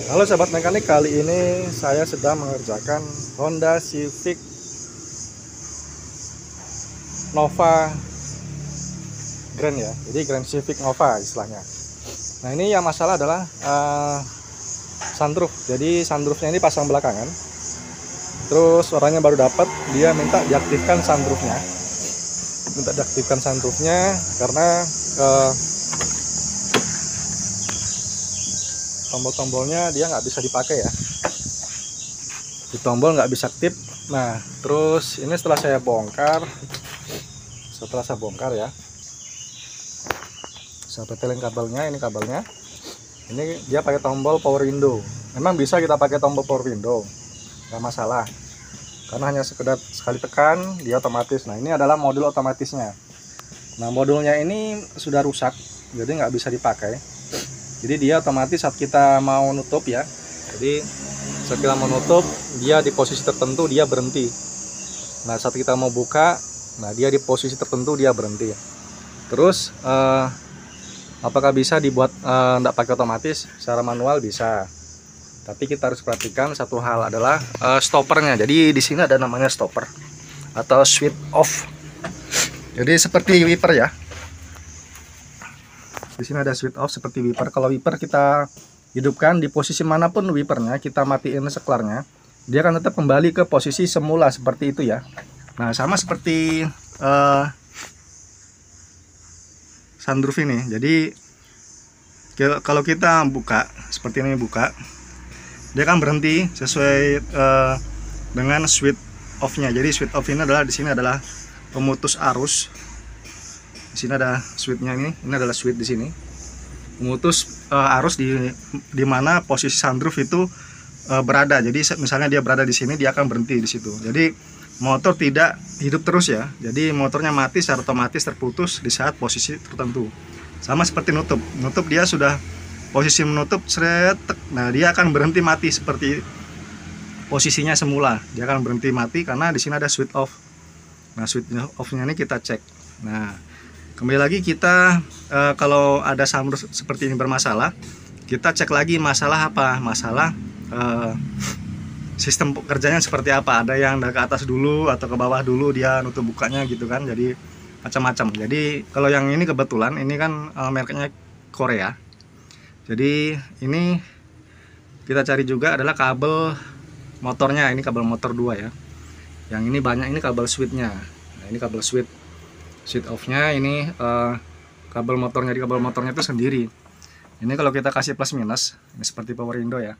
Halo sahabat mekanik, kali ini saya sedang mengerjakan Honda Civic Nova Grand ya. Jadi Grand Civic Nova istilahnya. Nah ini yang masalah adalah sunroof. Jadi sunroofnya ini pasang belakangan. Terus orangnya baru dapat, dia minta diaktifkan sunroofnya. Karena tombol-tombolnya dia nggak bisa dipakai ya. Di tombol nggak bisa aktif. Nah terus ini setelah saya bongkar ya, saya petelin kabelnya. Ini kabelnya, ini dia pakai tombol power window. Memang bisa kita pakai tombol power window, nggak masalah, karena hanya sekedar sekali tekan dia otomatis. Nah ini adalah modul otomatisnya. Nah modulnya ini sudah rusak, jadi nggak bisa dipakai. Jadi dia otomatis saat kita mau nutup ya, jadi saat kita mau nutup dia di posisi tertentu dia berhenti. Nah saat kita mau buka, nah dia di posisi tertentu dia berhenti. Terus apakah bisa dibuat tidak pakai otomatis? Secara manual bisa, tapi kita harus perhatikan satu hal adalah stoppernya. Jadi di sini ada namanya stopper atau switch off. Jadi seperti wiper ya. Di sini ada switch off seperti wiper. Kalau wiper kita hidupkan di posisi manapun wipernya, kita matiin seklarnya, dia akan tetap kembali ke posisi semula seperti itu ya. Nah sama seperti sunroof ini. Jadi kalau kita buka seperti ini, buka, dia akan berhenti sesuai dengan switch off-nya. Jadi switch off ini adalah, di sini adalah pemutus arus. Di sini ada switch-nya, ini adalah switch di sini. Memutus arus di mana posisi sunroof itu berada. Jadi misalnya dia berada di sini, dia akan berhenti di situ. Jadi motor tidak hidup terus ya. Jadi motornya mati secara otomatis, terputus di saat posisi tertentu. Sama seperti nutup. Nutup dia sudah posisi menutup, seret. Nah, dia akan berhenti mati seperti posisinya semula. Dia akan berhenti mati karena di sini ada switch off. Nah, switch off-nya ini kita cek. Nah, kembali lagi kita kalau ada sunroof seperti ini bermasalah, kita cek lagi masalah apa? Masalah sistem kerjanya seperti apa. Ada yang dari ke atas dulu atau ke bawah dulu dia nutup bukanya gitu kan. Jadi macam-macam. Jadi kalau yang ini kebetulan ini kan mereknya Korea. Jadi ini kita cari juga adalah kabel motornya. Ini kabel motor 2 ya. Yang ini banyak, ini kabel switchnya. Nah ini kabel switch off nya. Ini kabel motornya, di kabel motornya itu sendiri. Ini kalau kita kasih plus minus, ini seperti power window ya,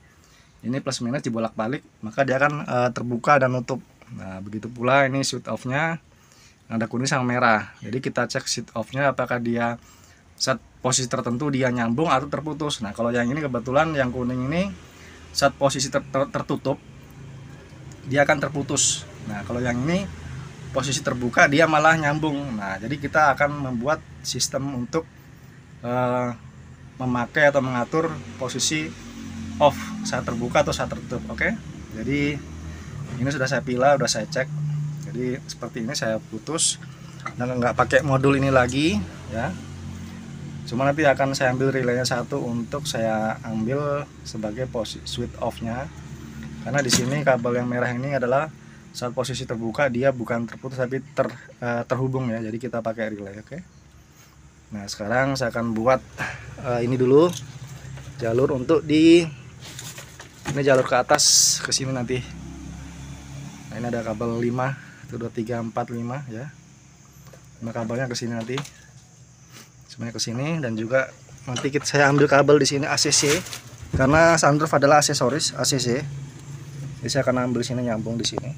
ini plus minus dibolak-balik, maka dia akan terbuka dan nutup. Nah begitu pula ini switch off nya, ada kuning sama merah. Jadi kita cek switch off nya apakah dia saat posisi tertentu dia nyambung atau terputus. Nah kalau yang ini kebetulan yang kuning ini saat posisi tertutup dia akan terputus. Nah kalau yang ini posisi terbuka dia malah nyambung. Nah jadi kita akan membuat sistem untuk memakai atau mengatur posisi off saat terbuka atau saat tertutup. Oke, jadi ini sudah saya pilah, sudah saya cek. Jadi seperti ini saya putus dan nggak pakai modul ini lagi ya. Cuma nanti akan saya ambil relaynya satu untuk saya ambil sebagai posisi switch off nya, karena di sini kabel yang merah ini adalah saat posisi terbuka dia bukan terputus tapi terhubung ya. Jadi kita pakai relay. Oke. Nah sekarang saya akan buat ini dulu jalur untuk ini jalur ke atas ke sini nanti. Nah ini ada kabel 5, 1 2 3 4 5 ya. Nah kabelnya ke sini nanti. Semuanya ke sini, dan juga nanti saya ambil kabel di sini ACC, karena sunroof adalah aksesoris ACC. Jadi saya akan ambil sini, nyambung di sini.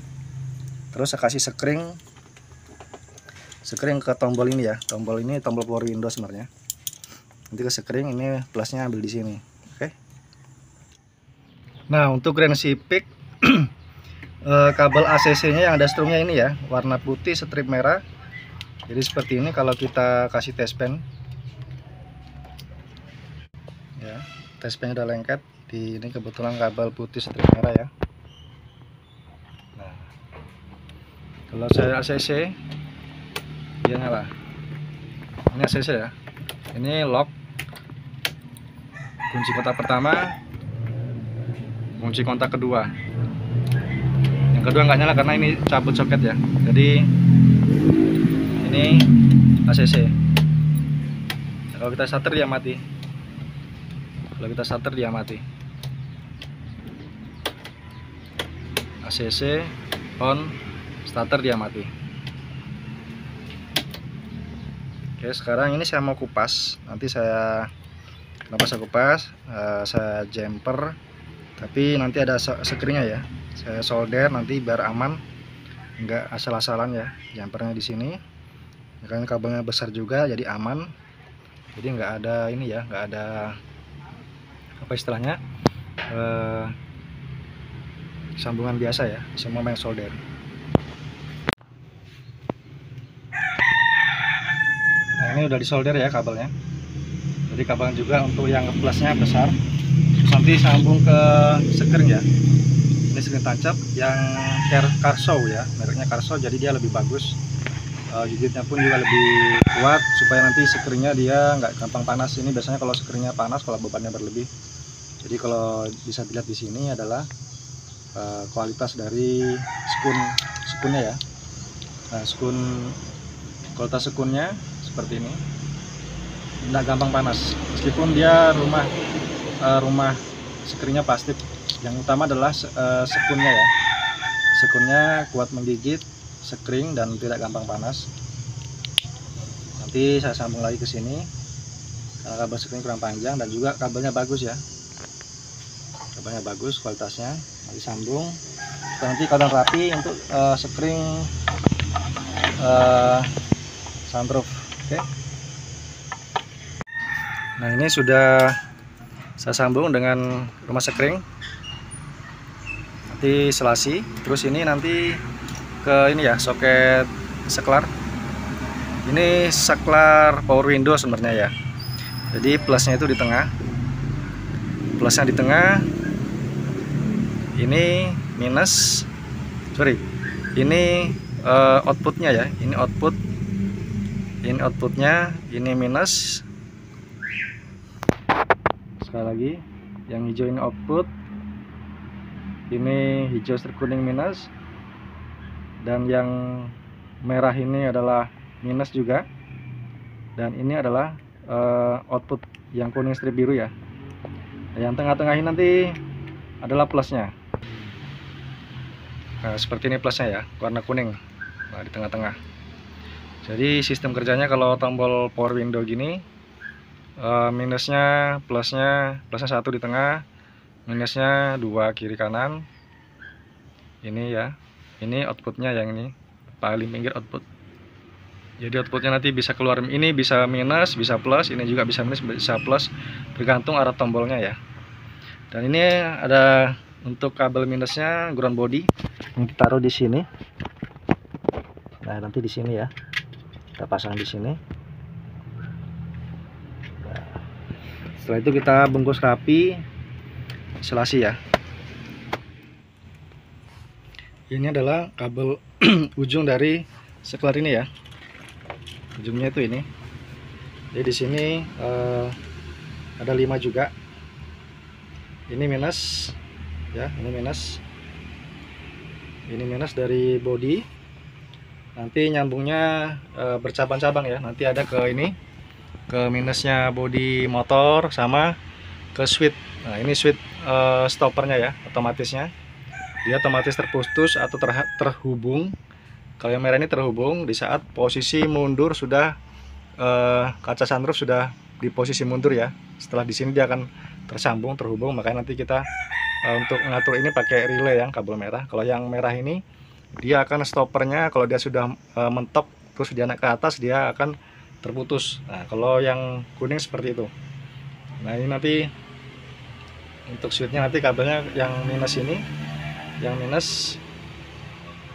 Terus saya kasih sekring ke tombol ini ya. Tombol ini tombol power window sebenarnya. Nanti ke sekring, ini plusnya ambil di sini. Oke. Nah untuk Grand Civic kabel ACC-nya yang ada strumnya ini ya, warna putih strip merah. Jadi seperti ini kalau kita kasih test pen ya, test pen udah lengket. Di ini kebetulan kabel putih strip merah ya. Nah kalau saya ACC dia nyala. Ini ACC ya. Ini lock, kunci kotak pertama, kunci kontak kedua. Yang kedua nggak nyala karena ini cabut soket ya. Jadi ini ACC. Nah, kalau kita starter dia mati. Kalau kita starter dia mati. ACC on, starter dia mati. Oke, sekarang ini saya mau kupas. Nanti kenapa saya kupas? Saya jumper, tapi nanti ada sekringnya ya. Saya solder nanti biar aman, nggak asal-asalan ya. Jumpernya di sini. Karena kabelnya besar juga, jadi aman. Jadi nggak ada ini ya, nggak ada apa istilahnya sambungan biasa ya. Semua main solder. Nah, ini udah disolder ya kabelnya. Jadi kabel juga untuk yang plusnya besar. Terus nanti sambung ke sekring ya. Ini sekring tancap yang Carso ya, mereknya Carso. Jadi dia lebih bagus. Gigitnya pun juga lebih kuat supaya nanti sekringnya dia nggak gampang panas. Ini biasanya kalau sekringnya panas kalau bebannya berlebih. Jadi kalau bisa dilihat di sini adalah kualitas dari sekunnya ya. Nah, kualitas sekunnya seperti ini, tidak gampang panas meskipun dia rumah sekringnya plastik. Yang utama adalah sekunnya ya, sekunnya kuat menggigit sekring dan tidak gampang panas. Nanti saya sambung lagi ke sini karena kabel sekring kurang panjang dan juga kabelnya bagus ya, kabelnya bagus kualitasnya. Nanti sambung nanti kadang rapi untuk sekring sunroof. Oke. Nah, ini sudah saya sambung dengan rumah sekring. Nanti selasi. Terus ini nanti ke ini ya, soket saklar. Ini saklar power window sebenarnya ya. Jadi plusnya itu di tengah. Plusnya di tengah. Ini minus. Sorry. Ini outputnya ya. Ini output. Ini outputnya, ini minus. Sekali lagi, yang hijau ini output, ini hijau kuning minus, dan yang merah ini adalah minus juga, dan ini adalah output yang kuning strip biru ya. Yang tengah-tengah ini nanti adalah plusnya. Nah, seperti ini plusnya ya, warna kuning. Nah, di tengah-tengah. Jadi sistem kerjanya kalau tombol power window gini, plusnya 1 di tengah, minusnya 2 kiri kanan. Ini ya, ini outputnya yang ini paling pinggir output. Jadi outputnya nanti bisa keluar, ini bisa minus, bisa plus, ini juga bisa minus, bisa plus, tergantung arah tombolnya ya. Dan ini ada untuk kabel minusnya ground body, ini taruh di sini. Nah, nanti di sini ya. Kita pasang di sini. Nah, setelah itu kita bungkus rapi, selasi ya. Ini adalah kabel ujung dari saklar ini ya. Ujungnya itu ini. Jadi di sini ada 5 juga. Ini minus ya, ini minus. Ini minus dari body. Nanti nyambungnya bercabang-cabang ya. Nanti ada ke ini, ke minusnya bodi motor sama ke switch. Nah, ini switch stoppernya ya, otomatisnya. Dia otomatis terputus atau terhubung. Kalau yang merah ini terhubung di saat posisi mundur sudah kaca sunroof sudah di posisi mundur ya. Setelah di sini dia akan tersambung, terhubung. Makanya nanti kita untuk mengatur ini pakai relay yang kabel merah. Kalau yang merah ini dia akan stoppernya kalau dia sudah mentok terus dia naik ke atas dia akan terputus. Nah, kalau yang kuning seperti itu. Nah, ini nanti untuk switchnya nanti kabelnya yang minus ini, yang minus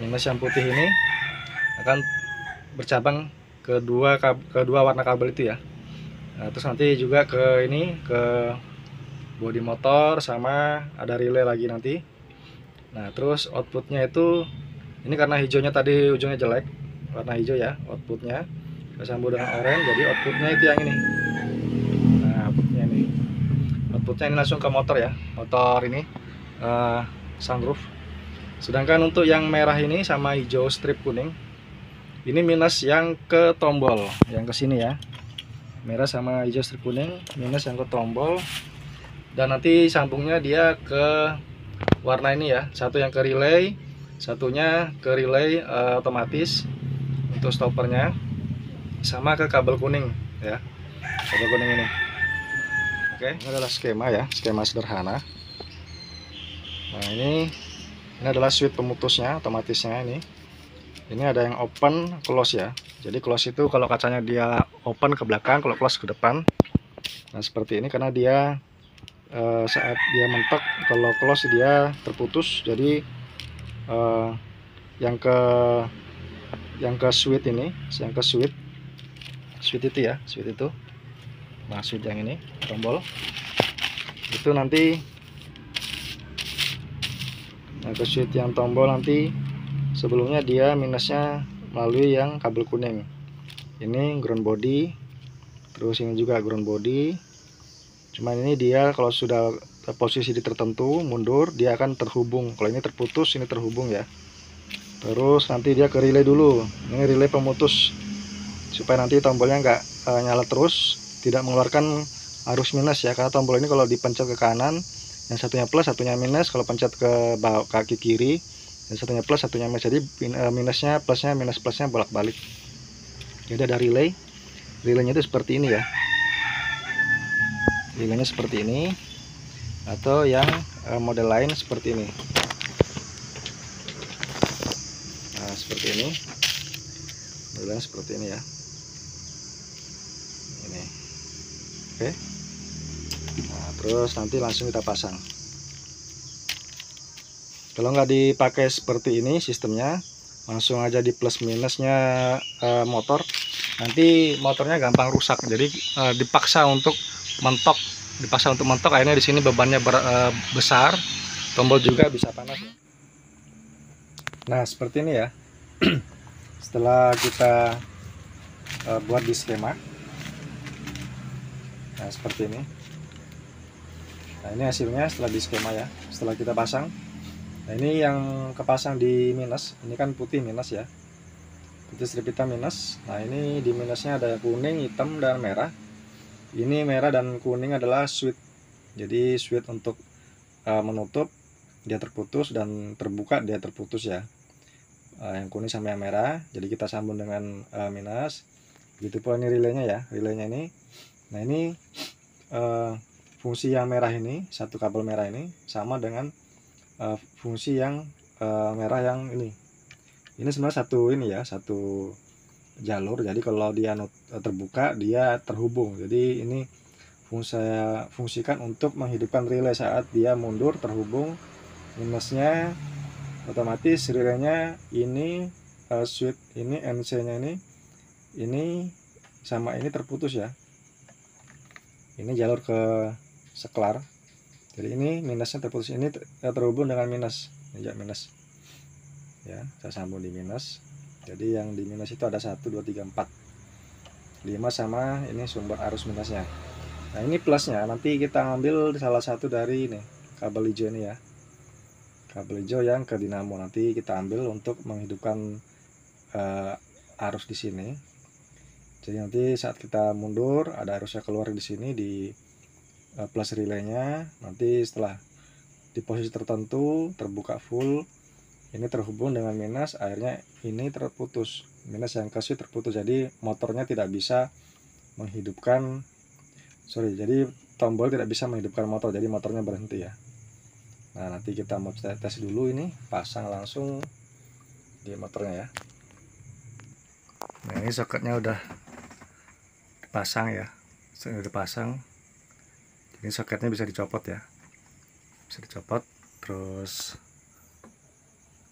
yang putih ini akan bercabang kedua warna kabel itu ya. Nah, terus nanti juga ke ini, ke bodi motor sama ada relay lagi nanti. Nah, terus outputnya itu ini karena hijaunya tadi ujungnya jelek, warna hijau ya outputnya. Kita sambung dengan oranye, jadi outputnya itu yang ini. Nah, outputnya ini langsung ke motor ya, motor ini sunroof. Sedangkan untuk yang merah ini sama hijau strip kuning, ini minus yang ke tombol, yang ke sini ya. Merah sama hijau strip kuning, minus yang ke tombol. Dan nanti sambungnya dia ke warna ini ya. Satu yang ke relay, satunya ke relay otomatis untuk stoppernya, sama ke kabel kuning ya. Kabel kuning ini. Oke, ini adalah skema ya, skema sederhana. Nah, ini adalah switch pemutusnya, otomatisnya ini. Ini ada yang open, close ya. Jadi close itu kalau kacanya dia open ke belakang, kalau close ke depan. Nah, seperti ini karena dia saat dia mentok, kalau close dia terputus. Jadi yang ke switch ini, yang ke switch itu ya, switch itu. Nah, switch yang ini, tombol. Itu nanti ke switch yang tombol nanti sebelumnya dia minusnya melalui yang kabel kuning. Ini ground body, terus ini juga ground body. Cuman ini dia kalau sudah posisi di tertentu mundur, dia akan terhubung. Kalau ini terputus, ini terhubung ya. Terus nanti dia ke relay dulu. Ini relay pemutus, supaya nanti tombolnya nggak nyala terus, tidak mengeluarkan arus minus ya. Karena tombol ini kalau dipencet ke kanan, yang satunya plus, satunya minus. Kalau pencet ke bawah, kaki kiri, yang satunya plus, satunya minus. Jadi minusnya, plusnya, minus plusnya bolak-balik. Jadi ada relay. Relaynya itu seperti ini ya. Relaynya seperti ini, atau yang model lain seperti ini. Nah, seperti ini. Modelnya seperti ini ya. Ini. Oke. Nah, terus nanti langsung kita pasang. Kalau nggak dipakai seperti ini sistemnya, langsung aja di plus minusnya motor, nanti motornya gampang rusak. Jadi dipaksa untuk mentok, akhirnya di sini bebannya besar, tombol juga bisa panas ya. Nah, seperti ini ya. Setelah kita buat di skema, nah seperti ini. Nah, ini hasilnya setelah di skema ya, setelah kita pasang. Nah, ini yang kepasang di minus, ini kan putih minus ya, putih strip hitam minus. Nah, ini di minusnya ada kuning, hitam, dan merah. Ini merah dan kuning adalah switch. Jadi switch untuk menutup dia terputus, dan terbuka dia terputus ya. Yang kuning sama yang merah. Jadi kita sambung dengan minus. Begitu pula ini relaynya ya, relaynya ini. Nah, ini fungsi yang merah ini, satu kabel merah ini sama dengan fungsi yang merah yang ini. Ini sebenarnya satu ini ya, satu jalur. Jadi kalau dia terbuka dia terhubung. Jadi ini saya fungsikan untuk menghidupkan relay saat dia mundur terhubung. Minusnya otomatis relaynya ini switch ini NC nya ini sama ini terputus ya. Ini jalur ke seklar. Jadi ini minusnya terputus, ini terhubung dengan minus. Ini ya minus. Ya, saya sambung di minus. Jadi yang di minus itu ada 1, 2, 3, 4, 5 sama ini sumber arus minusnya. Nah, ini plusnya nanti kita ambil salah satu dari ini kabel hijau ini ya, kabel hijau yang ke dinamo. Nanti kita ambil untuk menghidupkan arus di sini. Jadi nanti saat kita mundur ada arusnya keluar di sini di plus relaynya. Nanti setelah di posisi tertentu terbuka full, ini terhubung dengan minus, akhirnya ini terputus, minus yang ke switch terputus. Jadi motornya tidak bisa menghidupkan, jadi tombol tidak bisa menghidupkan motor, jadi motornya berhenti ya. Nah, nanti kita mau tes dulu ini, pasang langsung di motornya ya. Nah, ini soketnya udah dipasang ya, sudah dipasang. Ini soketnya bisa dicopot ya, bisa dicopot. Terus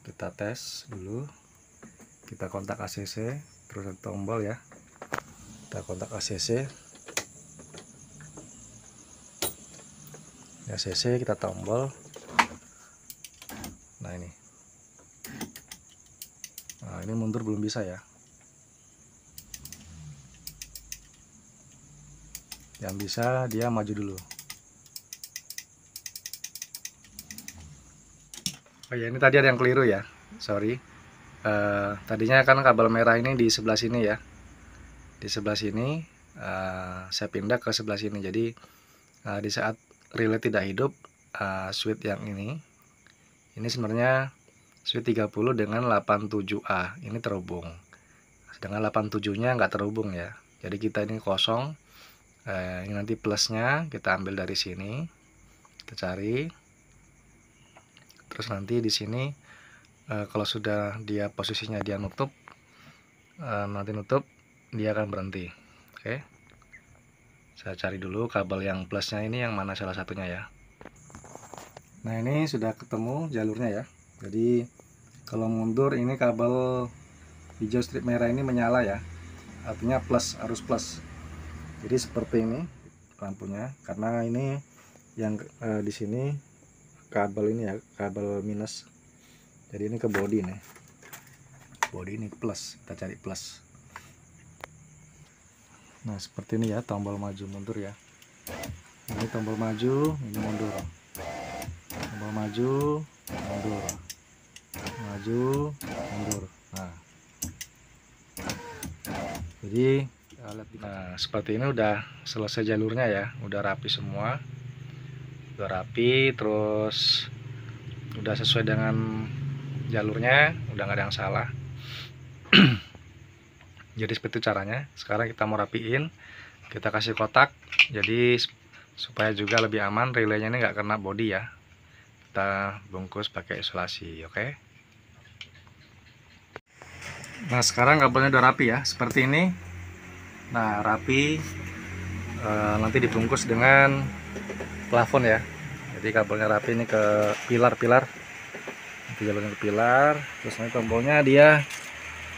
kita tes dulu, kita kontak ACC, terus tombol ya, kita kontak ACC, ACC kita tombol. Nah, ini mundur belum bisa ya, yang bisa dia maju dulu. Oh ya, ini tadi ada yang keliru ya, sorry. Tadinya kan kabel merah ini di sebelah sini ya, di sebelah sini. Saya pindah ke sebelah sini. Jadi di saat relay tidak hidup, switch yang ini sebenarnya switch 30 dengan 87A ini terhubung, sedangkan 87 nya nggak terhubung ya. Jadi kita ini kosong. Ini nanti plusnya kita ambil dari sini, kita cari, terus nanti di sini kalau sudah dia posisinya dia nutup, nanti nutup, dia akan berhenti. Oke, saya cari dulu kabel yang plusnya ini yang mana salah satunya ya. Nah, ini sudah ketemu jalurnya ya. Jadi kalau mundur ini kabel hijau strip merah ini menyala ya, artinya plus, arus plus. Jadi seperti ini lampunya, karena ini yang di sini kabel ini ya, kabel minus. Jadi ini ke body nih, body ini plus, kita cari plus. Nah, seperti ini ya, tombol maju mundur ya. Ini tombol maju, ini mundur. Tombol maju, mundur, maju, mundur. Nah, jadi seperti ini udah selesai jalurnya ya, udah rapi semua, udah rapi, terus udah sesuai dengan jalurnya, udah nggak ada yang salah. Jadi seperti itu caranya. Sekarang kita mau rapiin, kita kasih kotak, jadi supaya juga lebih aman, relaynya ini nggak kena body ya. Kita bungkus pakai isolasi, oke? Nah, sekarang kabelnya udah rapi ya, seperti ini. Nah, rapi, nanti dibungkus dengan plafon ya. Jadi kabelnya rapi ini ke pilar-pilar, nanti jalurnya ke pilar. Terus nanti tombolnya dia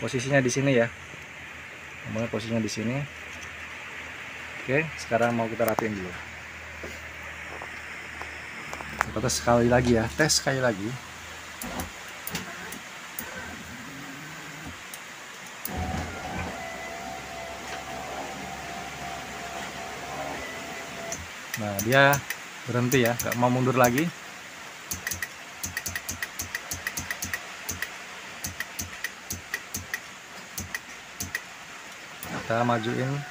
posisinya di sini ya, tombolnya posisinya di sini. Oke, sekarang mau kita rapiin dulu. Kita tes sekali lagi ya, tes sekali lagi. Nah, dia berhenti ya, nggak mau mundur lagi. Kita majuin.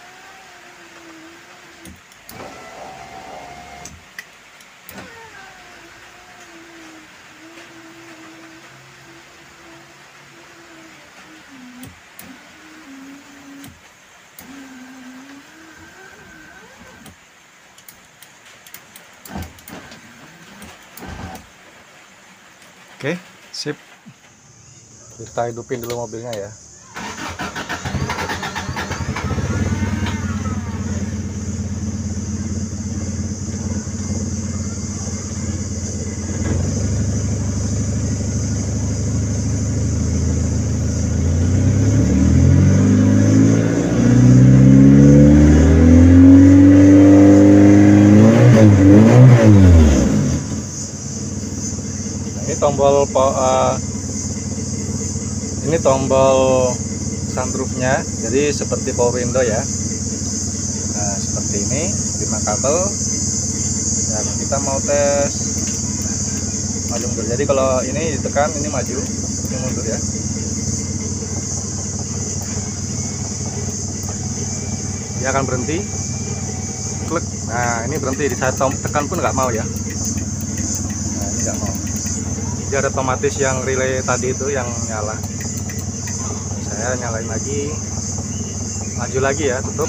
Oke, sip. Kita hidupin dulu mobilnya ya. Ini tombol sunroofnya, jadi seperti power window ya. Nah, seperti ini 5 kabel, dan kita mau tes maju mundur. Jadi kalau ini ditekan, ini maju, ini mundur ya. Dia akan berhenti, klik. Nah, ini berhenti, di saat tekan pun nggak mau ya. Nah, ini nggak mau. Dia ada otomatis yang relay tadi itu yang nyala. Saya nyalain lagi, maju lagi ya, tutup.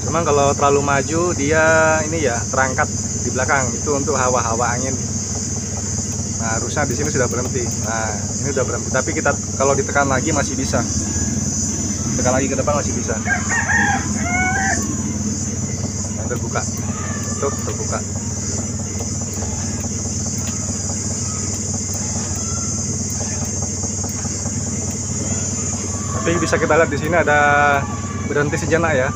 Cuman kalau terlalu maju dia ini ya terangkat di belakang, itu untuk hawa-hawa angin. Nah, harusnya di sini sudah berhenti. Nah, ini udah berhenti, tapi kita kalau ditekan lagi masih bisa. Tekan lagi ke depan masih bisa. Nah, terbuka, tutup, terbuka. Tapi bisa kita lihat di sini ada berhenti sejenak ya.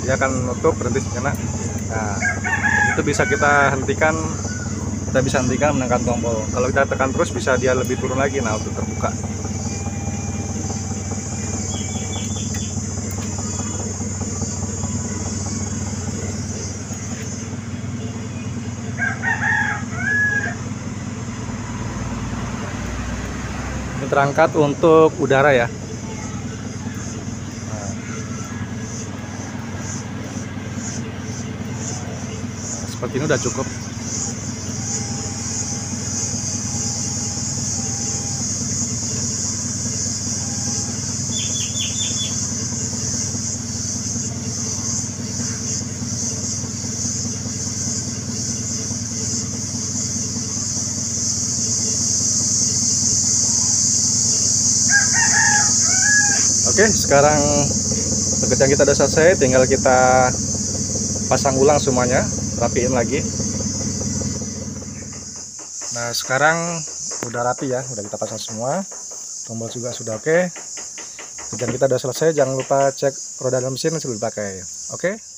Dia akan nutup, berhenti sejenak. Nah, itu bisa kita hentikan. Kita bisa hentikan menekan tombol. Kalau kita tekan terus bisa dia lebih turun lagi. Nah, untuk terbuka. terangkat untuk udara ya. Seperti ini udah cukup. Oke, sekarang pekerjaan kita udah selesai, tinggal kita pasang ulang semuanya, rapiin lagi. Nah, sekarang udah rapi ya, udah kita pasang semua. Tombol juga sudah oke. Pekerjaan kita udah selesai, jangan lupa cek roda dan mesin sebelum dipakai. Oke.